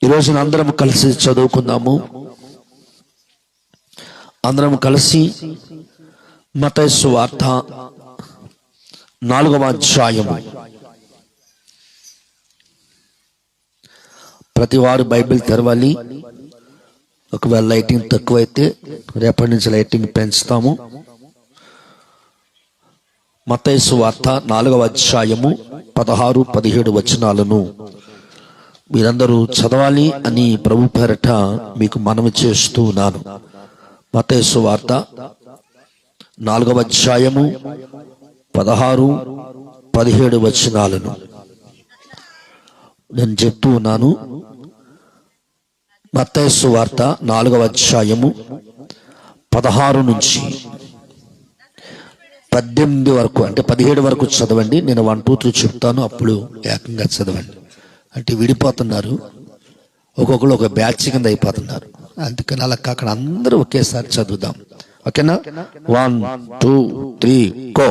ఈరోజు అందరం కలిసి చదువుకుందాము. అందరం కలిసి మత్తయి సువార్త 4వ అధ్యాయము. ప్రతి వారు బైబిల్ తెరవాలి. ఒకవేళ లైటింగ్ తక్కువైతే రేపటి నుంచి లైటింగ్ పెంచుతాము. మత్తయి సువార్త 4వ అధ్యాయము 16-17 వచనాలను మీరందరూ చదవాలి అని ప్రభు పేరట మీకు మనవి చేస్తూ ఉన్నాను. మత్తయి సువార్త 4వ అధ్యాయము 16-17 వచనాలను నేను చెప్తూ ఉన్నాను. మత్తయి సువార్త 4వ అధ్యాయము 16 నుంచి 18 వరకు, అంటే 17 వరకు చదవండి. నేను 1, 2, 3 చెప్తాను, అప్పుడు ఏకంగా చదవండి. అంటే విడిపోతున్నారు, ఒక్కొక్కరు ఒక బ్యాచ్ కింద అయిపోతున్నారు. అందుకని అలా కాకుండా అందరూ ఒకేసారి చదువుదాం. ఓకేనా? 1, 2, 3 గో.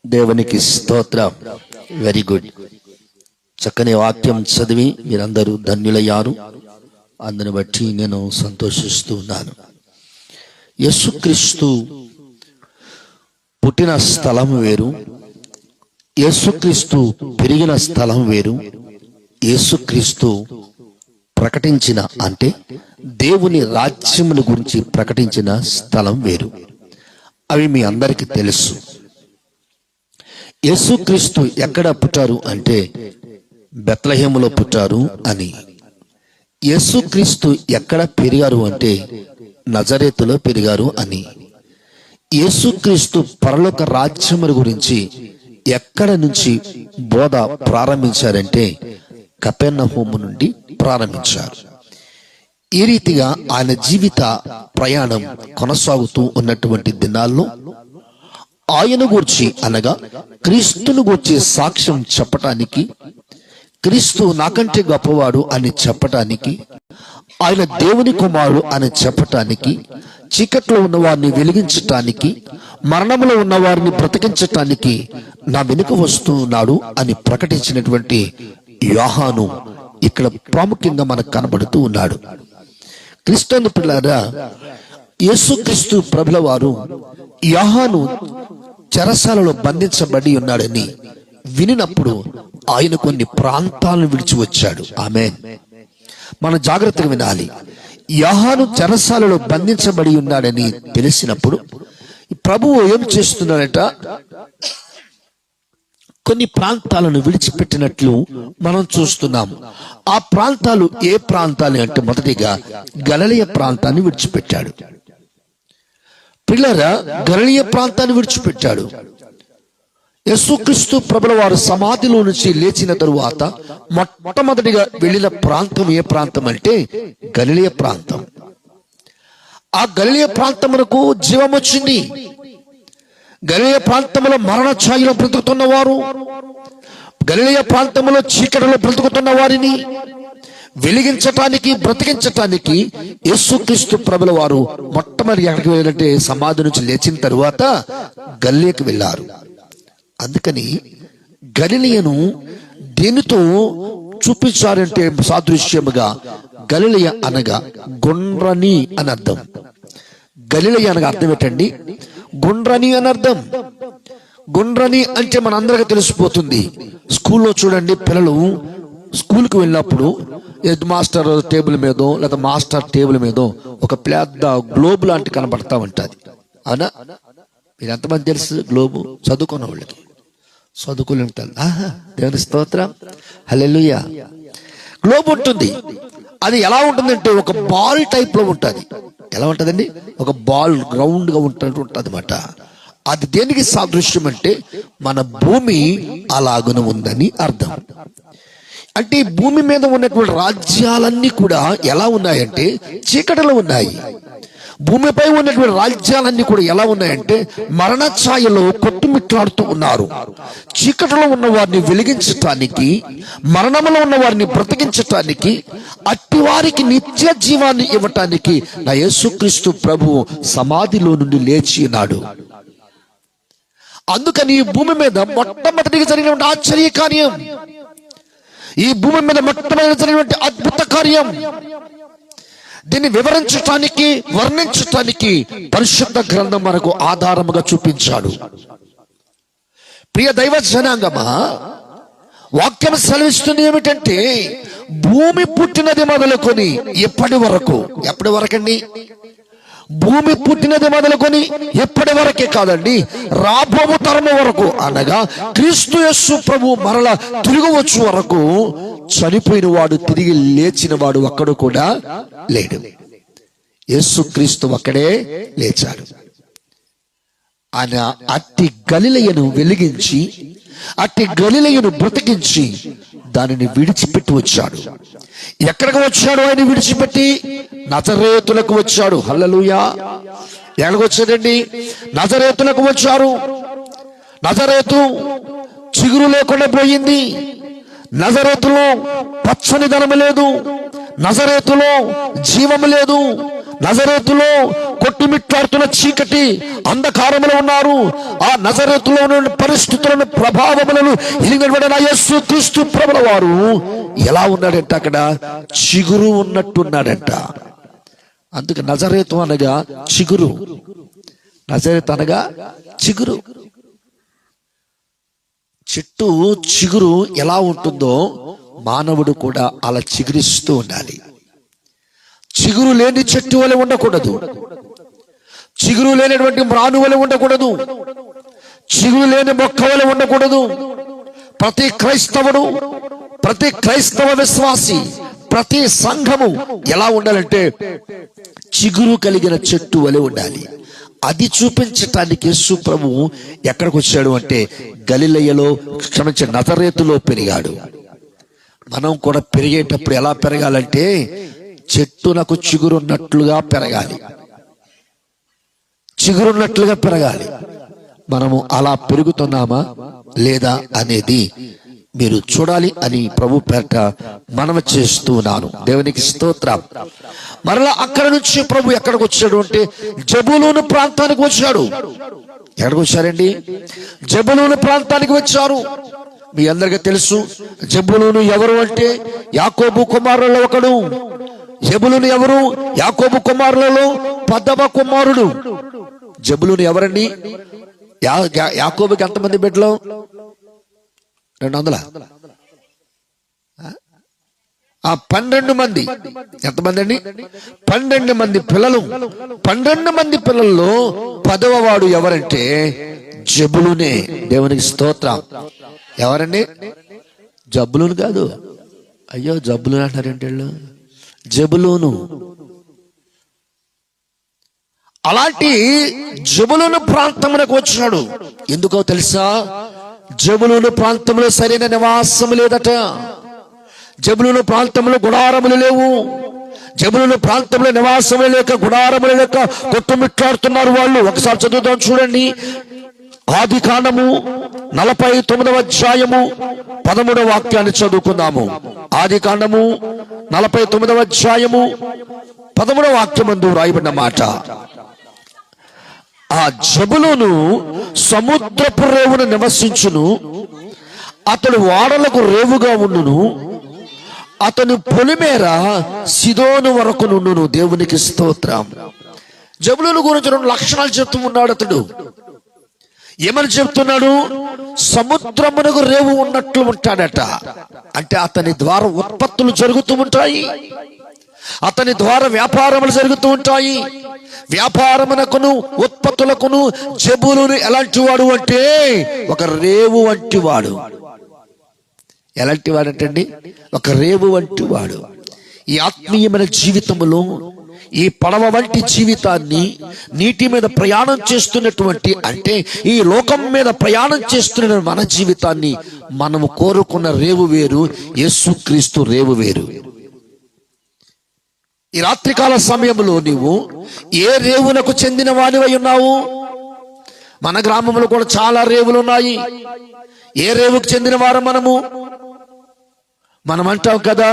దేవునికి స్తోత్రం. Very good. చక్కని వాక్యం చదివి మీరందరూ ధన్యులయ్యారు. అందుని బట్టి నేను సంతోషిస్తూ ఉన్నాను. యేసుక్రీస్తు పుట్టిన స్థలం వేరు, యేసుక్రీస్తు పెరిగిన స్థలం వేరు, యేసుక్రీస్తు ప్రకటించిన, అంటే దేవుని రాజ్యముల గురించి ప్రకటించిన స్థలం వేరు. అవి మీ అందరికీ తెలుసు. యేసుక్రీస్తు ఎక్కడ పుట్టారు అంటే బెత్లెహేములో పుట్టారు అని. యేసుక్రీస్తు ఎక్కడ పెరిగారు అంటే నజరేతులో పెరిగారు అని. యేసుక్రీస్తు పరలోక రాజ్యముల గురించి ఎక్కడ నుంచి బోధ ప్రారంభించారంటే కపెర్నహూము నుండి ప్రారంభించారు. ఈ రీతిగా ఆయన జీవిత ప్రయాణం కొనసాగుతూ ఉన్నటువంటి దినాల్లో ఆయన గూర్చి, అనగా క్రీస్తును గూర్చి సాక్ష్యం చెప్పటానికి, క్రీస్తు నాకంటే గొప్పవాడు అని చెప్పటానికి, ఆయన దేవుని కుమారుడు అని చెప్పటానికి, చీకట్లో ఉన్న వారిని వెలిగించటానికి, మరణంలో ఉన్న వారిని బ్రతికించటానికి నా వెనుక వస్తున్నాడు అని ప్రకటించినటువంటి యోహాను ఇక్కడ ప్రాముఖ్యంగా మనకు కనబడుతూ ఉన్నాడు. క్రీస్తు పిల్లారా, యేసుక్రీస్తు ప్రభుల వారు యోహాను చెరసాలలో బంధించబడి ఉన్నాడని వినినప్పుడు ఆయన కొన్ని ప్రాంతాలను విడిచి వచ్చాడు. ఆమేన్. మనం జాగ్రత్తగా వినాలి. యోహాను చెరసాలలో బంధించబడి ఉన్నాడని తెలిసినప్పుడు ప్రభువు ఏం చేస్తున్నాడట, కొన్ని ప్రాంతాలను విడిచిపెట్టినట్లు మనం చూస్తున్నాము. ఆ ప్రాంతాలు ఏ ప్రాంతాలు అంటే మొదటిగా గలిలయ ప్రాంతాన్ని విడిచిపెట్టాడు. పిల్లరా, గలిలయ ప్రాంతాన్ని విడిచిపెట్టాడు. యేసుక్రీస్తు ప్రభుల వారు సమాధిలో నుంచి లేచిన తరువాత మొట్టమొదటిగా వెళ్ళిన ప్రాంతం ఏ ప్రాంతం అంటే గలిలయ ప్రాంతం. ఆ గలిలయ ప్రాంతమునకు జీవం వచ్చింది. గలిలయ ప్రాంతంలో మరణ ఛాయలో బ్రతుకుతున్న వారు, గలిలయ ప్రాంతంలో చీకటిలో బ్రతుకుతున్న వారిని వెలిగించటానికి, బ్రతికించటానికి యేసుక్రీస్తు ప్రభుల వారు మొట్టమొదటి ఎక్కడికి వెళ్ళారంటే సమాధి నుంచి లేచిన తరువాత గలిలయకు వెళ్ళారు. అందుకని గలిలయను దేనితో చూపించారంటే సాదృశ్యముగా గలిలయ అనగా గుండ్రని అని అర్థం. గలిలయ అనగా అర్థం ఏంటండి? గుండ్రని అని అర్థం. గుండ్రని అంటే మనందరికీ తెలిసిపోతుంది. స్కూల్లో చూడండి, పిల్లలు స్కూల్కి వెళ్ళినప్పుడు హెడ్ మాస్టర్ టేబుల్ మీదో లేదా మాస్టర్ టేబుల్ మీదో ఒక పెద్ద గ్లోబ్ లాంటి కనబడతా ఉంటుంది. అవునా? మీరు ఎంతమంది తెలుసు గ్లోబు? చదువుకున్న వాళ్ళకి. చదువుకుని ఉంటారు. దేవుని స్తోత్రం, హల్లెలూయా. గ్లోబ్ ఉంటుంది. అది ఎలా ఉంటుందంటే ఒక బాల్ టైప్ లో ఉంటుంది. ఎలా ఉంటుందండి? ఒక బాల్ రౌండ్ గా ఉంటున్నట్టు ఉంటుంది అన్నమాట. అది దేనికి సాదృశ్యం అంటే మన భూమి అలాగున ఉందని అర్థం. అంటే ఈ భూమి మీద ఉన్నటువంటి రాజ్యాలన్నీ కూడా ఎలా ఉన్నాయంటే చీకటిలో ఉన్నాయి. భూమిపై ఉన్నటువంటి రాజ్యాలన్నీ కూడా ఎలా ఉన్నాయంటే మరణ ఛాయలో కొట్టుమిట్లాడుతూ ఉన్నారు. చీకటిలో ఉన్న వారిని వెలిగించటానికి, మరణంలో ఉన్న వారిని బ్రతికించటానికి, అట్టి వారికి నిత్య జీవాన్ని ఇవ్వటానికి నా యేసుక్రీస్తు ప్రభు సమాధిలో నుండి లేచి ఉన్నాడు. అందుకని ఈ భూమి మీద మొట్టమొదటిగా జరిగినటువంటి ఆశ్చర్య కార్యం, ఈ భూమి మీద మొట్టమొదటి జరిగినటువంటి అద్భుత కార్యం, దీన్ని వివరించటానికి, వర్ణించటానికి పరిశుద్ధ గ్రంథం మనకు ఆధారముగా చూపించాడు. ప్రియ దైవ జనాంగమా, వాక్యం సెలవిస్తుంది ఏమిటంటే భూమి పుట్టినది మొదలుకొని ఎప్పటి వరకండి? భూమి పుట్టినది మొదలుకొని ఎప్పటి వరకే కాదండి, రాబో తరము వరకు, అనగా క్రీస్తు యేసు ప్రభు మరల తిరిగి వచ్చు వరకు చనిపోయిన వాడు తిరిగి లేచిన వాడు ఒక్కడు కూడా లేడు. యేసు క్రీస్తు ఒక్కడే లేచాడు. ఆయన అట్టి గలిలయను వెలిగించి, అట్టి గలిలయను బ్రతికించి దానిని విడిచిపెట్టి వచ్చాడు. ఎక్కడికి వచ్చాడు? ఆయన విడిచిపెట్టి నజరేతులకు వచ్చాడు. హల్లెలూయా! ఎక్కడికి వచ్చాడండి? నజరేతులకు వచ్చారు. నజరేతు చిగురు లేకుండా పోయింది. నజరేతులో పచ్చని ధనము లేదు, నజరేతులో జీవము లేదు, నజరేతులో కొట్టుమిట్లాడుతున్న చీకటి అంధకారములో ఉన్నారు. ఆ నజరేతులో ఉన్న పరిస్థితులను, ప్రభావములను ఎరిగినటువంటి నా యేసు క్రీస్తు ప్రభుల వారు ఎలా ఉన్నాడంట? అక్కడ చిగురు ఉన్నట్టున్నాడంట. అందుకే నజరేతు అనగా చిగురు. నజరేతు అనగా చిగురు. చెట్టు చిగురు ఎలా ఉంటుందో మానవుడు కూడా అలా చిగురిస్తూ ఉండాలి. చిగురు లేని చెట్టు వలె ఉండకూడదు, చిగురు లేనటువంటి మ్రాను వలె ఉండకూడదు, చిగురు లేని మొక్క వలె ఉండకూడదు. ప్రతి క్రైస్తవుడు, ప్రతి క్రైస్తవ విశ్వాసి, ప్రతి సంఘము ఎలా ఉండాలంటే చిగురు కలిగిన చెట్టు వలె ఉండాలి. అది చూపించటానికి యేసు ప్రభువు ఎక్కడికి వచ్చాడు అంటే గలిలయలో, నజరేతులో పెరిగాడు. మనం కూడా పెరిగేటప్పుడు ఎలా పెరగాలంటే చెట్టునకు చిగురున్నట్లుగా పెరగాలి, చిగురున్నట్లుగా పెరగాలి. మనము అలా పెరుగుతున్నామా లేదా అనేది మీరు చూడాలి అని ప్రభు పేరట మనవి చేస్తున్నాను. దేవునికి స్తోత్రం. మరలా అక్కడ నుంచి ప్రభు ఎక్కడికి వచ్చాడు అంటే జబూలూను ప్రాంతానికి వచ్చాడు. ఎక్కడికి వచ్చారండి? జబూలూను ప్రాంతానికి వచ్చారు. మీ అందరికీ తెలుసు జబూలూను ఎవరు అంటే యాకోబు కుమారులలో ఒకడు. జబూలూను ఎవరు? యాకోబు కుమారులలో 10వ కుమారుడు. జబూలూను ఎవరండి? యాకోబుకి ఎంతమంది బిడ్డలు? 200. 12 మంది. ఎంతమంది అండి? 12 మంది పిల్లలు. 12 మంది పిల్లల్లో 10వ వాడు ఎవరంటే జబూలూనే. దేవునికి స్తోత్రం. ఎవరండి? జబూలూను కాదు. అయ్యో జబూలూను అంటారేంటి వీళ్ళు? జబూలూను. అలాంటి జబూలూను ప్రాంతమునకు వచ్చాడు. ఎందుకో తెలుసా? జబూలూను ప్రాంతంలో సరైన నివాసం లేదట. జబూలూను ప్రాంతంలో గుడారములు లేవు. జబూలూను ప్రాంతంలో నివాసములు లేక, గుడారములు లేక కొట్టుమిట్లాడుతున్నారు వాళ్ళు. ఒకసారి చదువుతాం చూడండి. ఆదికాండము 49వ అధ్యాయము 13వ వాక్యాన్ని చదువుకుందాము. ఆదికాండము 49వ అధ్యాయము 13వ వాక్యమందు రాయబడిన మాట, ఆ జబూలూను సముద్రపు రేవును నివసించును, అతడు ఓడలకు రేవుగా ఉండును, అతను పొలిమేర సిదోను వరకు నుండును. దేవునికి స్తోత్రం. జబూలూను గురించి 2 లక్షణాలు చెప్తూ ఉన్నాడు అతడు. ఏమని చెప్తున్నాడు? సముద్రమునకు రేవు ఉన్నట్లు ఉంటాడట. అంటే అతని ద్వారా ఉత్పత్తులు జరుగుతూ ఉంటాయి, అతని ద్వారా వ్యాపారములు జరుగుతూ ఉంటాయి. వ్యాపారమునకును ఉత్పత్తులకును జబూలూను ఎలాంటి వాడు అంటే ఒక రేవు వంటి వాడు. ఎలాంటి వాడు అంటే అండి? ఒక రేవు వంటి వాడు. ఈ ఆత్మీయమైన జీవితంలో ఈ పడవ వంటి జీవితాన్ని నీటి మీద ప్రయాణం చేస్తున్నటువంటి, అంటే ఈ లోకం మీద ప్రయాణం చేస్తున్న మన జీవితాన్ని మనము కోరుకున్న రేవు వేరు, యేసుక్రీస్తు రేవు వేరు. ఈ రాత్రికాల సమయంలో నీవు ఏ రేవునకు చెందిన వానివై ఉన్నావు? మన గ్రామంలో కూడా చాలా రేవులు ఉన్నాయి. ఏ రేవుకు చెందిన వారు మనము? మనం అంటాం కదా,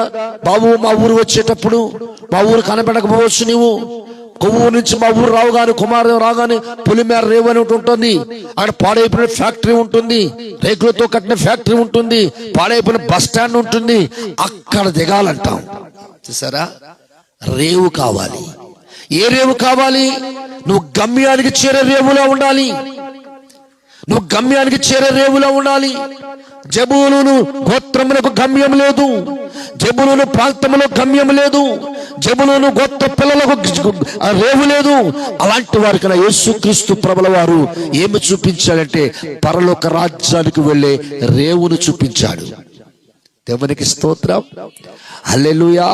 బాబు మా ఊరు వచ్చేటప్పుడు మా ఊరు కనబడకపోవచ్చు, నీవు కొవ్వూరు నుంచి మా ఊరు రావుగానే, కుమారం రాగానే పులిమేర రేవు అని ఉంటుంది. అక్కడ పాడైపోయిన ఫ్యాక్టరీ ఉంటుంది, రేకులతో కట్టిన ఫ్యాక్టరీ ఉంటుంది, పాడైపోయిన బస్ స్టాండ్ ఉంటుంది. అక్కడ దిగాలంటాం. చూసారా? రేవు కావాలి. ఏ రేవు కావాలి? నువ్వు గమ్యానికి చేరే రేవులో ఉండాలి. నువ్వు గమ్యానికి చేరే రేవులో ఉండాలి. జబూలూను గోత్రములకు గమ్యం లేదు, జబూలూను ప్రాంతంలో గమ్యం లేదు, జబూలూను గోత్ర పిల్లలకు రేవు లేదు. అలాంటి వారికి యేసుక్రీస్తు ప్రభుల వారు ఏమి చూపించాడంటే పరలోక రాజ్యానికి వెళ్ళే రేవును చూపించాడు. దేవునికి స్తోత్రం, హల్లెలూయా.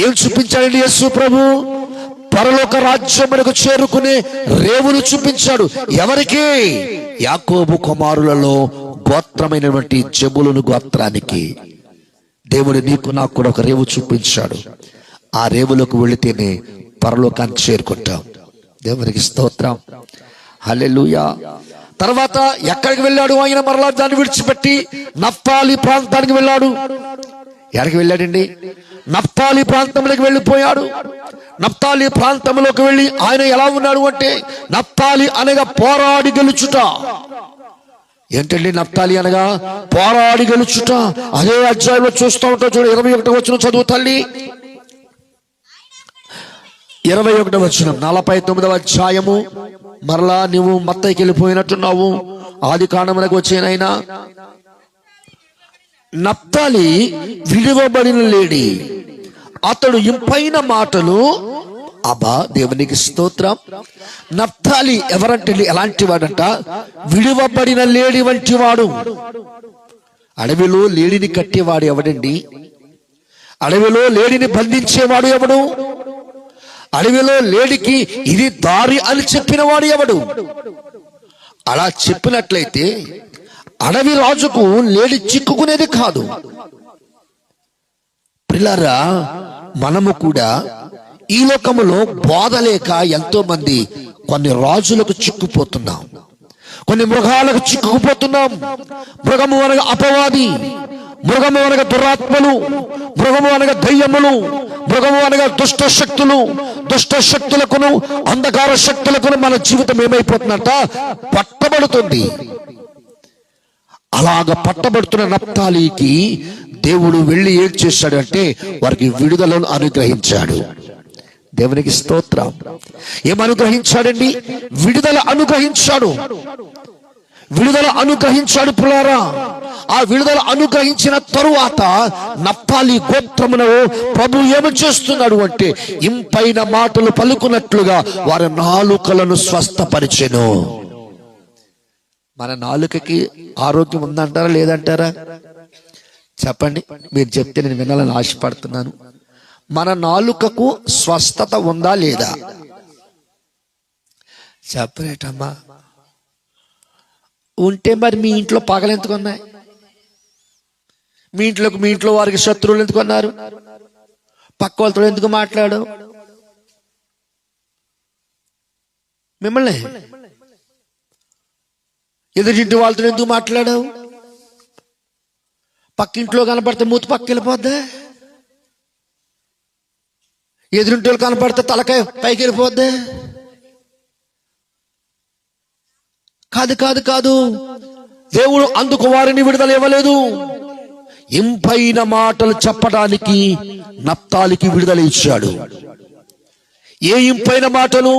ఏం చూపించాడండి యేసు ప్రభు? పరలోక రాజ్యమునకు చేరుకునే రేవును చూపించాడు. ఎవరికి? యాకోబు కుమారులలో గోత్రమైనటువంటి జబూలూను గోత్రానికి. దేవుడు నీకు నాకు కూడా ఒక రేవు చూపించాడు. ఆ రేవులోకి వెళితేనే పరలోకాన్ని చేరుకుంటాం. దేవునికి స్తోత్రం, హల్లెలూయా. తర్వాత ఎక్కడికి వెళ్ళాడు ఆయన? మరలా దాన్ని విడిచిపెట్టి నఫ్తాలి ప్రాంతానికి వెళ్ళాడు. ఎక్కడికి వెళ్ళాడండి? నఫ్తాలి ప్రాంతంలోకి వెళ్ళిపోయాడు. నఫ్తాలి ప్రాంతంలోకి వెళ్ళి ఆయన ఎలా ఉన్నాడు అంటే, నఫ్తాలి అనగా పోరాడి గెలుచుట. ఏంటండి నఫ్తాలి అనగా? పోరాడి గెలుచుట. అదే అధ్యాయంలో చూస్తూ ఉంటాం. చూడు, 21వ వచనం చదువు తల్లి. 21వ వచనం, 49వ అధ్యాయము. మరలా నువ్వు మత్తయికి వెళ్ళిపోయినట్టున్నావు. ఆది కాండమునకు వచ్చేనైనా నఫ్తాలి విడువబడిన లేడి, అతడు ఇంపైన మాటలు. అబ్బా, దేవునికి స్తోత్రం. నఫ్తాలి ఎవరంటే ఎలాంటి వాడంట? విడువబడిన లేడి వంటి వాడు. అడవిలో లేడిని కట్టేవాడు ఎవడండి? అడవిలో లేడిని బంధించేవాడు ఎవడు? అడవిలో లేడికి ఇది దారి అని చెప్పిన వాడు ఎవడు? అలా చెప్పినట్లయితే అడవి రాజుకు లేడి చిక్కుకునేది కాదు. పిల్లరా, మనము కూడా ఈ లోకములో బోధ లేక ఎంతో మంది కొన్ని రాజులకు చిక్కుపోతున్నాం, కొన్ని మృగాలకు చిక్కుకుపోతున్నాం. మృగము అనగా అపవాది, మృగము అనగా దురాత్మలు, మృగము అనగా దయ్యములు, మృగము అనగా దుష్ట శక్తులు. దుష్ట శక్తులకును అంధకార శక్తులకును మన జీవితం ఏమైపోతుందంట? పట్టబడుతుంది. అలాగ పట్టబడుతున్న నఫ్తాలికి దేవుడు వెళ్ళి ఏం చేశాడు అంటే వారికి విడుదలను అనుగ్రహించాడు. దేవునికి స్తోత్రం. ఏమనుగ్రహించాడండి? విడుదల అనుగ్రహించాడు. విడుదల అనుగ్రహించాడు పిల్లారా. ఆ విడుదల అనుగ్రహించిన తరువాత నఫ్తాలి గోత్రమును ప్రభు ఏమి చేస్తున్నాడు అంటే ఇంపైన మాటలు పలుకున్నట్లుగా వారి నాలుకలను స్వస్థపరిచెను. మన నాలుకకి ఆరోగ్యం ఉందంటారా లేదంటారా? చెప్పండి. మీరు చెప్తే నేను వినాలని ఆశపడుతున్నాను. మన నాలుకకు స్వస్థత ఉందా లేదా? చెప్పరేటమ్మా. ఉంటే మరి మీ ఇంట్లో పగలు ఎందుకు ఉన్నాయి? మీ ఇంట్లో వారికి శత్రువులు ఎందుకు ఉన్నారు? పక్క వాళ్ళతో ఎందుకు మాట్లాడు? మిమ్మల్ని ఎదురింటి వాళ్ళతో ఎందుకు మాట్లాడావు? పక్కింట్లో కనపడితే మూతి పక్క వెళ్ళిపోద్దా? ఎదురింటి వాళ్ళు కనపడితే తలకాయ పైకి వెళ్ళిపోద్దా? కాదు కాదు కాదు. దేవుడు అందుకు వారిని విడుదల ఇవ్వలేదు. ఇంపైన మాటలు చెప్పడానికి నఫ్తాలికి విడుదల ఇచ్చాడు. ఏ ఇంపైన మాటలు?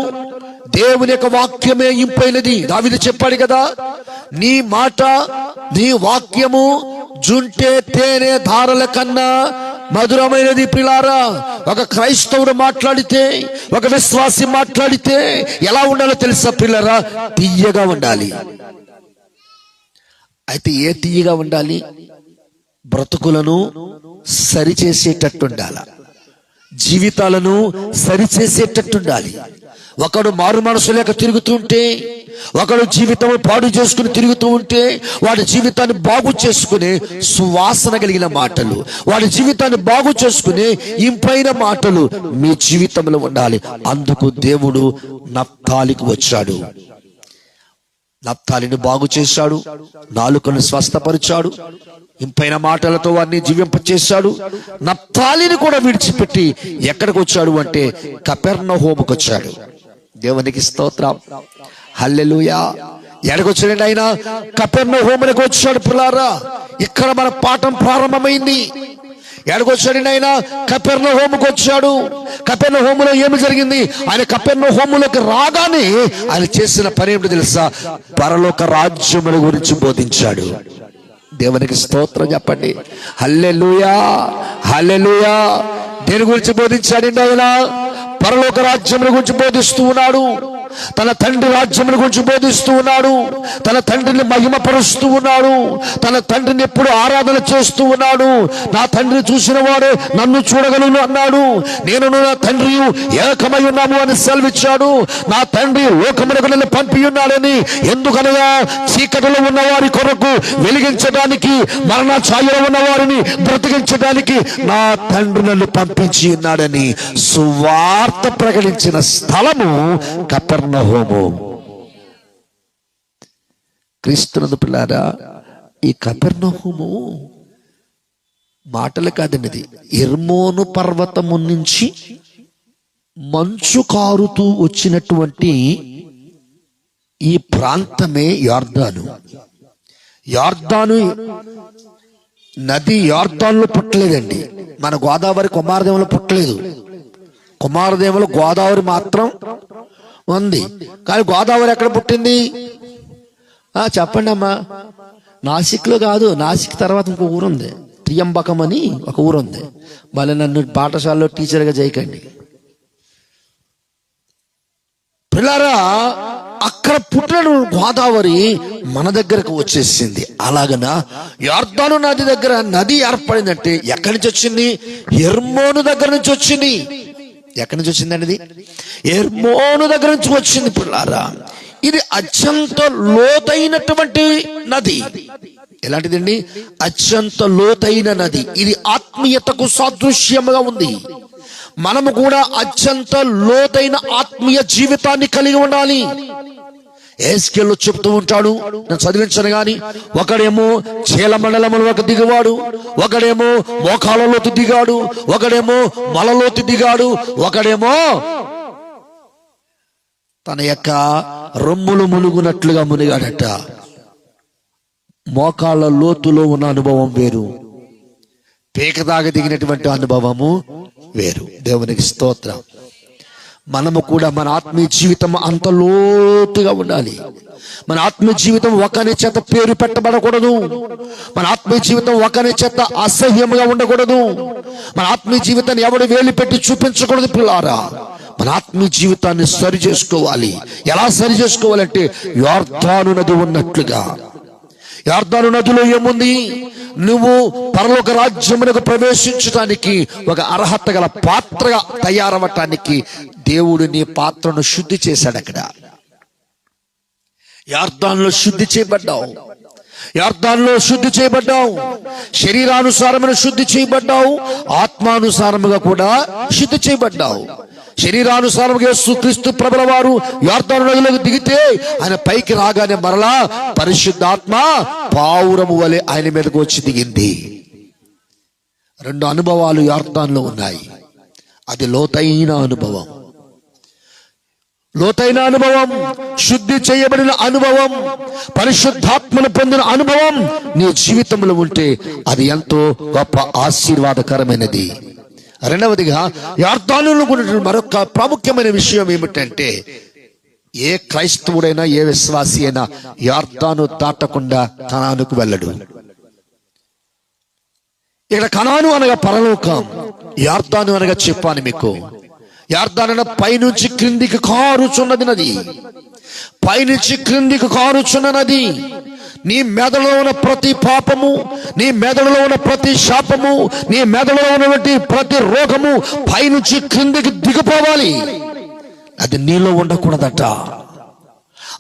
దేవుని యొక్క వాక్యమే ఇంపైనది. దావీదు చెప్పాడు కదా, నీ మాట, నీ వాక్యము జుంటే తేనె ధారల కన్నా మధురమైనది. పిల్లారా, ఒక క్రైస్తవుడు మాట్లాడితే, ఒక విశ్వాసి మాట్లాడితే ఎలా ఉండాలో తెలుసా పిల్లరా? తీయగా ఉండాలి. అయితే ఏ తీయగా ఉండాలి? బ్రతుకులను సరిచేసేటట్టు ఉండాలి. జీవితాలను సరిచేసేటట్టుండాలి. ఒకడు మారు మనసు లేక తిరుగుతుంటే, ఒకడు జీవితం పాడు చేసుకుని తిరుగుతూ ఉంటే, వాడి జీవితాన్ని బాగు చేసుకునే సువాసన కలిగిన మాటలు, వాడి జీవితాన్ని బాగు చేసుకునే ఇంపైన మాటలు మీ జీవితంలో ఉండాలి. అందుకు దేవుడు నప్తాలికి వచ్చాడు. నప్తాలిని బాగు చేశాడు, నాలుకను స్వస్థపరిచాడు, ఇంపైన మాటలతో వారిని జీవింపచేశాడు. నప్తాలిని కూడా విడిచిపెట్టి ఎక్కడికి వచ్చాడు అంటే కపెర్నహూముకు వచ్చాడు. దేవునికి స్తోత్రం, హల్లెలూయా. ఎక్కడికొచ్చాడండి ఆయన? కపెర్నహూమునికి వచ్చాడు. పిల్లారా, ఇక్కడ మన పాఠం ప్రారంభమైంది. ఎక్కడికొచ్చాడండి ఆయన? కపెర్నహూముకు వచ్చాడు. కపెర్నహూములో ఏమి జరిగింది? ఆయన కపెర్నహూములోకి రాగానే ఆయన చేసిన పని ఏమిటో తెలుసా? పరలోక రాజ్యముల గురించి బోధించాడు. దేవునికి స్తోత్రం చెప్పండి, హల్లెలూయా, హల్లెలూయా. దేని గురించి బోధించాడండి ఆయన? పరలోక రాజ్యముల గురించి బోధిస్తూ ఉన్నాడు. తన తండ్రి రాజ్యముల గురించి బోధిస్తూ ఉన్నాడు. తన తండ్రిని మహిమపరుస్తూ ఉన్నాడు. తన తండ్రిని ఎప్పుడు ఆరాధన చేస్తూ ఉన్నాడు. నా తండ్రిని చూసిన వాడే నన్ను చూడగలను అన్నాడు. నేను నా తండ్రి ఏకమై ఉన్నాము అని సెలవిచ్చాడు. నా తండ్రి లోకమునకు నన్ను పంపి ఉన్నాడని. ఎందుకనగా చీకటిలో ఉన్న వారి కొరకు వెలిగించడానికి, మరణ ఛాయలో ఉన్న వారిని బ్రతికించడానికి నా తండ్రి నన్ను పంపించి ఉన్నాడని సువార్త ప్రకటించిన స్థలము కపెర్నహూము. క్రీస్తునందు పిల్లారా, ఈ కపెర్నహూము మాటలు కాదన్నది. హెర్మోను పర్వతము నుంచి మంచు కారుతూ వచ్చినటువంటి ఈ ప్రాంతమే యోర్దాను. యోర్దాను నది యోర్దానులో పుట్టలేదండి. మన గోదావరి కుమారదేవులో పుట్టలేదు. కుమారదేవులో గోదావరి మాత్రం ఉంది. కానీ గోదావరి ఎక్కడ పుట్టింది? చెప్పండి అమ్మా. నాసిక్లో కాదు, నాసిక్ తర్వాత ఇంకో ఊరుంది, త్రియంబకం అని ఒక ఊరుంది. మళ్ళీ నన్ను పాఠశాలలో టీచర్గా చేయకండి పిల్లారా. అక్కడ పుట్టిన గోదావరి మన దగ్గరకు వచ్చేసింది. అలాగన యోర్దాను నది దగ్గర నది ఏర్పడిందంటే ఎక్కడి నుంచి వచ్చింది? హెర్మోను దగ్గర నుంచి వచ్చింది. ఎక్కడి నుంచి వచ్చిందండి? హెర్మోను దగ్గర నుంచి వచ్చింది పిల్లారా. ఇది అత్యంత లోతైనటువంటి నది. ఎలాంటిదండి? అత్యంత లోతైన నది. ఇది ఆత్మీయతకు సాదృశ్యముగా ఉంది. మనము కూడా అత్యంత లోతైన ఆత్మీయ జీవితాన్ని కలిగి ఉండాలి. ఎస్కేల్లో చెప్తూ ఉంటాడు, నేను చదివించను గాని, ఒకడేమో చేల మండలములకు దిగువాడు, ఒకడేమో మోకాళ్ళలోతు దిగాడు, ఒకడేమో మలలోతు దిగాడు, ఒకడేమో తన యొక్క రొమ్ములు మునుగునట్లుగా మునిగాడట. మోకాళ్ళ లోతులో ఉన్న అనుభవం వేరు, పేకదాగా దిగినటువంటి అనుభవము వేరు. దేవునికి స్తోత్రం. మనము కూడా మన ఆత్మీయ జీవితం అంత లోతుగా ఉండాలి. మన ఆత్మీయ జీవితం ఒకరి చేత పేరు పెట్టబడకూడదు. మన ఆత్మీయ జీవితం ఒకరి చేత అసహ్యంగా ఉండకూడదు. మన ఆత్మీయ జీవితాన్ని ఎవడు వేలు పెట్టి చూపించకూడదు పిల్లారా. మన ఆత్మీయ జీవితాన్ని సరి చేసుకోవాలి. ఎలా సరి చేసుకోవాలంటే యోర్దాను నది ఉన్నట్లుగా. యోర్దాను నదిలో ఏముంది? నువ్వు పరలోక రాజ్యమునకు ప్రవేశించడానికి ఒక అర్హత గల పాత్రగా తయారవటానికి దేవుడు నీ పాత్రను శుద్ధి చేశాడు. అక్కడ యోర్దానులో శుద్ధి చేయబడ్డావు. యేర్దానులో శుద్ధి చేయబడ్డావు. శరీరానుసారమైన శుద్ధి చేయబడ్డావు, ఆత్మానుసారముగా కూడా శుద్ధి చేయబడ్డావు. శరీరానుసారముగా యేసుక్రీస్తు ప్రభుల వారు యోర్దాను నదిలోకి దిగితే ఆయన పైకి రాగానే మరలా పరిశుద్ధాత్మ పావురము వలె ఆయన మీదకు వచ్చి దిగింది. రెండు అనుభవాలు యోర్దానులో ఉన్నాయి. అది లోతైన అనుభవం, లోతైన అనుభవం, శుద్ధి చేయబడిన అనుభవం, పరిశుద్ధాత్మను పొందిన అనుభవం నీ జీవితంలో ఉంటే అది ఎంతో గొప్ప ఆశీర్వాదకరమైనది. రెండవదిగా యోర్దానులో మరొక ప్రాముఖ్యమైన విషయం ఏమిటంటే, ఏ క్రైస్తవుడైనా ఏ విశ్వాసి అయినా యోర్దాను దాటకుండా కనానుకు వెళ్ళడు. ఇక్కడ కనాను అనగా పరలోకం, యోర్దాను అనగా చెప్పాను మీకు. యోర్దాను పైనుంచి క్రిందికి కారుచున్నది నది, పైనుంచి క్రిందికి కారుచున్న నది. నీ మెదడులో ఉన్న ప్రతి పాపము, నీ మెదడులో ఉన్న ప్రతి శాపము, నీ మెదడులో ఉన్నటువంటి ప్రతి రోగము పైనుంచి క్రిందికి దిగిపోవాలి. అది నీలో ఉండకూడదట.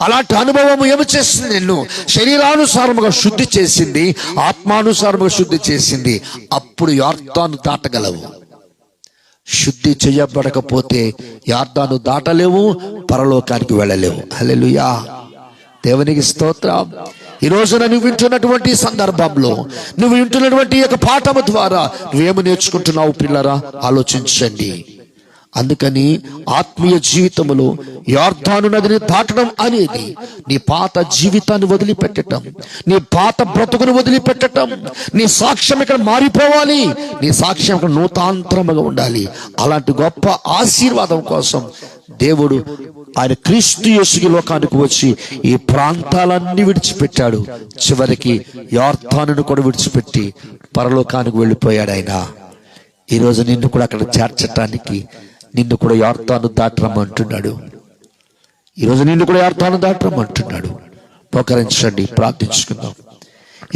అలాంటి అనుభవం ఏమి చేసింది? నిన్ను శరీరానుసారముగా శుద్ధి చేసింది, ఆత్మానుసారముగా శుద్ధి చేసింది. అప్పుడు యొర్దాను దాటగలవు. శుద్ధి చేయబడకపోతే యొర్దాను దాటలేవు, పరలోకానికి వెళ్ళలేవు. హల్లెలూయా, దేవునికి స్తోత్రం. ఈ రోజున నువ్వు వింటున్నటువంటి సందర్భంలో, నువ్వు వింటున్నటువంటి యొక్క పాఠము ద్వారా నువ్వేమి నేర్చుకుంటున్నావు పిల్లరా? ఆలోచించండి. అందుకని ఆత్మీయ జీవితంలో యొర్దాను నదిని దాటడం అనేది నీ పాత జీవితాన్ని వదిలిపెట్టడం, నీ పాత బ్రతుకును వదిలిపెట్టడం. నీ సాక్ష్యం ఇక్కడ మారిపోవాలి, నీ సాక్ష్యం ఇక్కడ నూతనాంతరముగా ఉండాలి. అలాంటి గొప్ప ఆశీర్వాదం కోసం దేవుడు ఆయన క్రీస్తు యేసుకి లోకానికి వచ్చి ఈ ప్రాంతాలన్నీ విడిచిపెట్టాడు. చివరికి యొర్దానును కూడా విడిచిపెట్టి పరలోకానికి వెళ్ళిపోయాడు ఆయన. ఈరోజు నిన్ను కూడా అక్కడ చేర్చటానికి, నిన్ను కూడా యొర్దాను దాటరమ్మంటున్నాడు. ఈరోజు నిన్ను కూడా యొర్దాను దాటరమ్మంటున్నాడు. మోకరించండి, ప్రార్థించుకుందాం.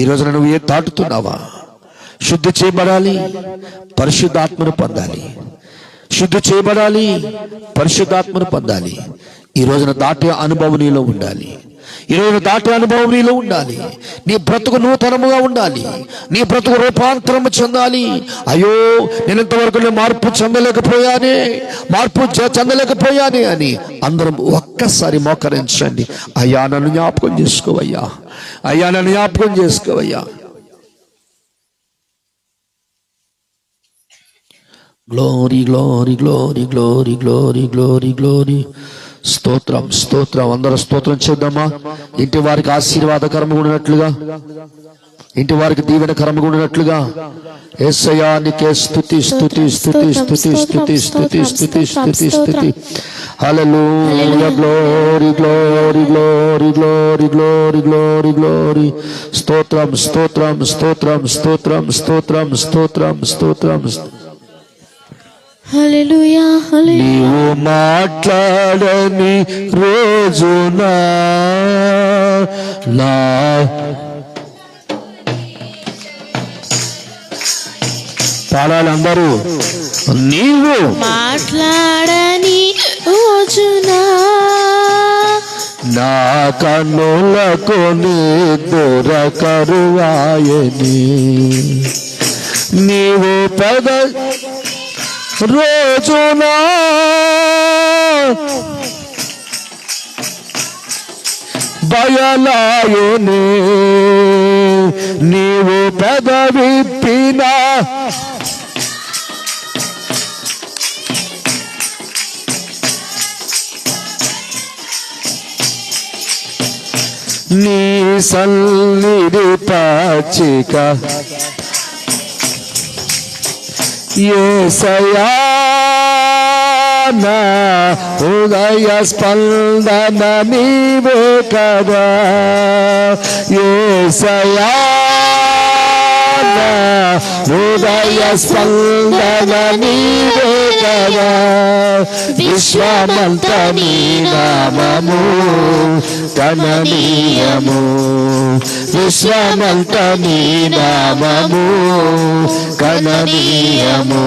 ఈరోజు నువ్వు ఏం దాటుతున్నావా? శుద్ధి చేయబడాలి, పరిశుద్ధాత్మను పొందాలి. శుద్ధి చేయబడాలి, పరిశుద్ధాత్మను పొందాలి. ఈ రోజున దాటే అనుభవం నీలో ఉండాలి. ఈ రోజున దాటే అనుభవం నీలో ఉండాలి. నీ బ్రతుకు నూతనముగా ఉండాలి. నీ బ్రతుకు రూపాంతరము చెందాలి. అయ్యో, నేను ఇంతవరకు మార్పు చెందలేకపోయానే అని అందరం ఒక్కసారి మోకరించండి. అయ్యా నన్ను జ్ఞాపకం చేసుకోవయ్యా, అయ్యా నన్ను జ్ఞాపకం చేసుకోవయ్యా. Glory glory glory glory glory glory glory. స్తోత్రం స్తోత్రం. అందరూ స్తోత్రం చేద్దామా? ఇంటి వారికి ఆశీర్వాదకరంగా ఉండినట్లుగా, ఇంటి వారికి దీవెనకరంగా ఉండినట్లుగా. యేసయ్యా నీకే స్తుతి స్తుతి స్తుతి స్తుతి స్తుతి స్తుతి స్తుతి స్తుతి స్తుతి. Hallelujah, glory glory glory glory glory glory glory. స్తోత్రం స్తోత్రం స్తోత్రం స్తోత్రం స్తోత్రం స్తోత్రం స్తోత్రం. హల్లెలూయా, హల్లెలూయా. నీవు మాట్లాడని రోజున నా పాడాలి అందరూ. నీవు మాట్లాడని రోజున నా కన్నులకు నిద్ర కరువాయని, నీవు పెద రోజున బయలాయనే, నీవు పెదవిప్పిన నీ సన్నిధి పచ్చిక యేసయ్యా నా హృదయ స్పందన నీవే కదా. యేసయ్యా నా హృదయ స్పందన నీవే కదా. విశ్వమంత నీ నామము గణనీయము, విశ్వమంత నీ నామము గణనీయము.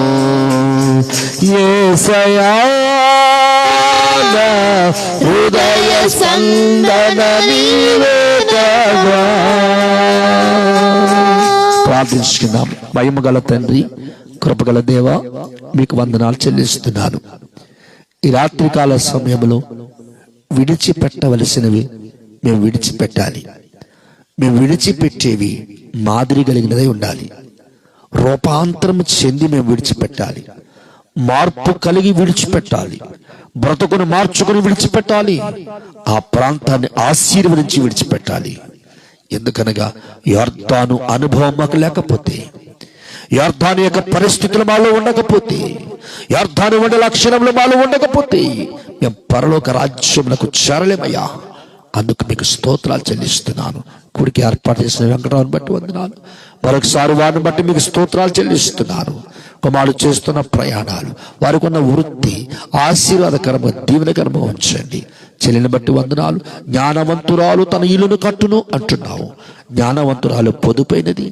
యేసయ్యా నా హృదయ స్పందన నీవే కదా. ప్రార్థించుకుందాం. మహిమ గల తండ్రి, కృపగల దేవా, మీకు వందనాలు చెల్లిస్తున్నాను. ఈ రాత్రికాల సమయంలో విడిచిపెట్టవలసినవి మేము విడిచిపెట్టాలి. మేము విడిచిపెట్టేవి మాదిరి కలిగినదై ఉండాలి. రూపాంతరం చెంది మేము విడిచిపెట్టాలి. మార్పు కలిగి విడిచిపెట్టాలి. బ్రతుకును మార్చుకుని విడిచిపెట్టాలి. ఆ ప్రాంతాన్ని ఆశీర్వదించి విడిచిపెట్టాలి. ఎందుకనగా యొర్దాను అనుభవం మాకు లేకపోతే, యొర్దాను యొక్క పరిస్థితులు మాలో ఉండకపోతే, యొర్దాను వంటి లక్షణములు మాలో ఉండకపోతే మేము పరలోక రాజ్యములకు చేరలేమయ్యా. అందుకు మీకు స్తోత్రాలు చెల్లిస్తున్నాను. కుడికి ఏర్పాటు చేసిన వెంకటరావుని బట్టి వందనాలు. మరొకసారి వారిని బట్టి మీకు స్తోత్రాలు చెల్లిస్తున్నాను. కుమారుడు చేస్తున్న ప్రయాణాలు, వారికి ఉన్న వృత్తి ఆశీర్వాదకరము దీవెనకరము ఉంచండి. చెల్లిని బట్టి వందనాలు. జ్ఞానవంతురాలు తన ఇల్లును కట్టును అంటున్నావు. జ్ఞానవంతురాలు పొదుపైనది.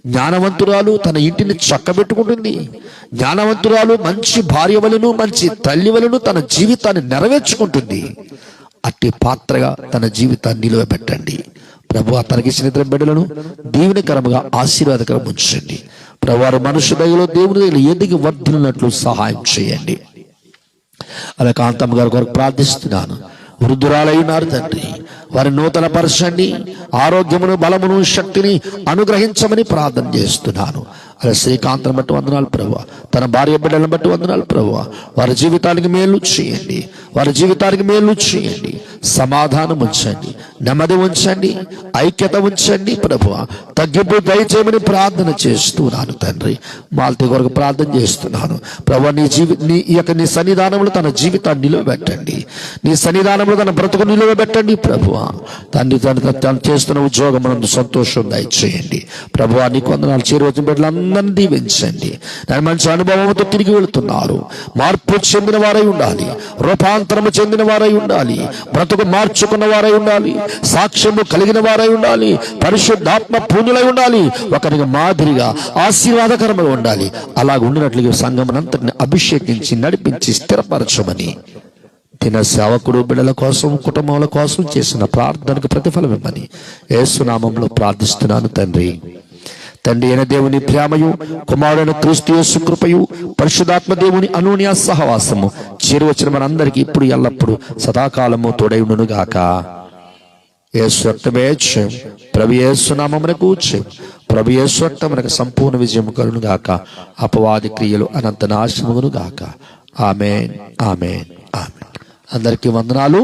జ్ఞానవంతురాలు తన ఇంటిని చక్కబెట్టుకుంటుంది. జ్ఞానవంతురాలు మంచి భార్య వలెను మంచి తల్లి వలెను తన జీవితాన్ని నెరవేర్చుకుంటుంది. అట్టి పాత్రగా తన జీవితాన్ని నిలువబెట్టండి ప్రభు. తనకిచ్చిన ఇద్దరు బిడ్డలను దీవెనకరముగా ఆశీర్వాదకరం ఉంచండి ప్రభు. వారు మనుష్య దయలో దేవుని దయలో ఎదిగి వర్ధిల్లినట్లు సహాయం చేయండి. అలా కాంతమ్మ గారి కొరకు ప్రార్థిస్తున్నాను. వృద్ధురాలై ఉన్నారు తండ్రి, వారి నూతన పరచండి, ఆరోగ్యమును బలమును శక్తిని అనుగ్రహించమని ప్రార్థన చేస్తున్నాను. అలా శ్రీకాంతను బట్టి వందనాలు ప్రభువా. తన భార్య బిడ్డలను బట్టి వందనాలు ప్రభువా. వారి జీవితానికి మేలు చేయండి, వారి జీవితానికి మేలు చేయండి. సమాధానం ఉంచండి, నెమ్మది ఉంచండి, ఐక్యత ఉంచండి ప్రభువా. తగ్గింపు దయచేయమని ప్రార్థన చేస్తున్నాను తండ్రి. మాల్తీ కొరకు ప్రార్థన చేస్తున్నాను ప్రభువా. నీ సన్నిధానంలో తన జీవితాన్ని నిలవబెట్టండి, నీ సన్నిధానంలో తన బ్రతుకు నిలవబెట్టండి ప్రభువా. తను చేస్తున్న ఉద్యోగం సంతోషం దయచేయండి ప్రభువా. నీకు వందనాలు. చేరువచ్చిన బిడ్డలందరినీ దీవించండి. దాని మంచి అనుభవంతో తిరిగి వెళుతున్నారు. మార్పు చెందిన వారై ఉండాలి, రూపాంతరము చెందిన వారై ఉండాలి, బ్రతుకు మార్చుకున్న వారై ఉండాలి, సాక్ష్యము కలిగిన వారై ఉండాలి, పరిశుద్ధాత్మ పూర్ణులై ఉండాలి, ఒకరికి మాదిరిగా ఆశీర్వాదకరమై ఉండాలి. అలాగ ఉండినట్లుగా సంఘమునంతటిని అభిషేకించి నడిపించి స్థిరపరచమని తిన సేవకుడు బిడ్డల కోసం కుటుంబాల కోసం చేసిన ప్రార్థనకు ప్రతిఫలం ఇవ్వమని యేసు నామములో ప్రార్థిస్తున్నాను తండ్రి. తండ్రి అయిన దేవుని ప్రేమయు, కుమారుడైన క్రీస్తు యేసు కృపయు, పరిశుద్ధాత్మ దేవుని అనూన్య సహవాసము చేరువచ్చిన మనందరికీ ఇప్పుడు ఎల్లప్పుడు సదాకాలము తోడైండును గాక. యేసు రక్తమే జయం, ప్రభు యేసు నామమునకు జయం, ప్రభు యేసు రక్తం మనకు సంపూర్ణ విజయం కలుగును గాక. అపవాది క్రియలు అనంత నాశనమును గాక. ఆమేన్, ఆమేన్, ఆమేన్. అందరికీ వందనాలు.